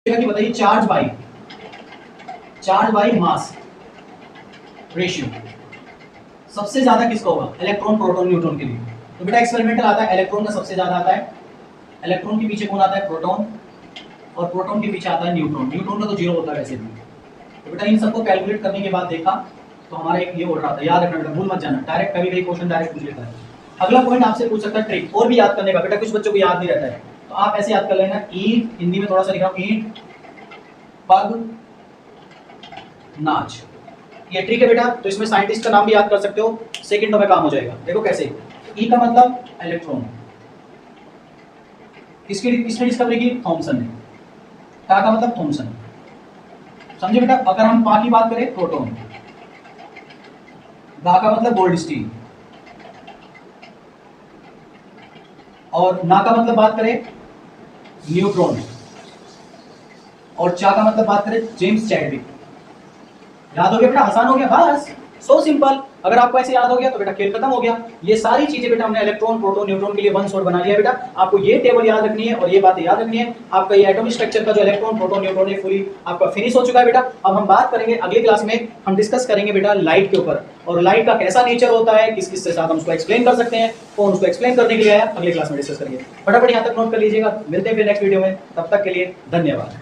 कि बताइए charge by mass ratio सबसे ज्यादा किसका होगा? इलेक्ट्रॉन, प्रोटॉन, न्यूट्रॉन के लिए। तो बेटा एक्सपेरिमेंटल आता है, इलेक्ट्रॉन का सबसे ज्यादा आता है, इलेक्ट्रॉन के पीछे कौन आता है? प्रोटॉन, और प्रोटॉन के पीछे आता है न्यूट्रॉन। न्यूट्रॉन का तो जीरो होता है वैसे भी। तो बेटा इन सबको कैलकुलेट करने के बाद देखा तो हमारा एक ये हो रहा था, याद रखना बेटा, भूल मत जाना, डायरेक्ट कभी कभी क्वेश्चन डायरेक्ट पूछ लेता है। अगला पॉइंट आपसे पूछ सकता है ट्रिक, और भी याद करने का बेटा, कुछ बच्चों को याद नहीं रहता है, तो आप ऐसे याद कर लेना, ईंट, हिंदी में थोड़ा सा लिख रहा हूं, ईंट पग नाच, ये ट्रिक है बेटा। तो इसमें साइंटिस्ट का नाम भी याद कर सकते हो, सेकंडों में काम हो जाएगा। देखो कैसे, ई का मतलब इलेक्ट्रॉन, किसने डिस्कवरी की? थॉमसन ने। टा का मतलब थॉमसन, समझे बेटा। अगर हम पा की बात करें, प्रोटॉन। गा का मतलब गोल्ड स्टील, और ना का मतलब बात करें न्यूट्रॉन, और चा का मतलब बात करें जेम्स चैडविक। याद हो गया बेटा? आसान हो गया, बस सो सिंपल। अगर आपको ऐसे याद हो गया तो बेटा खेल खत्म हो गया। ये सारी चीजें बेटा हमने इलेक्ट्रॉन, प्रोटॉन, न्यूट्रॉन के लिए वन शॉट बना लिया बेटा। आपको ये टेबल याद रखनी है और ये बातें याद रखनी है। आपका ये एटॉमिक स्ट्रक्चर का जो इलेक्ट्रॉन, प्रोटॉन, न्यूट्रॉन है फुली आपका फिनिश हो चुका है बेटा। अब हम बात करेंगे अगली क्लास में, हम डिस्कस करेंगे बेटा लाइट के ऊपर, और लाइट का कैसा नेचर होता है, किस किस के साथ हम उसको एक्सप्लेन कर सकते हैं, कौन उसको एक्सप्लेन करने के लिए आया, अगली क्लास में डिस्कस करेंगे। फटाफट यहाँ तक नोट कर लीजिएगा। मिलते हैं फिर नेक्स्ट वीडियो में, तब तक के लिए धन्यवाद।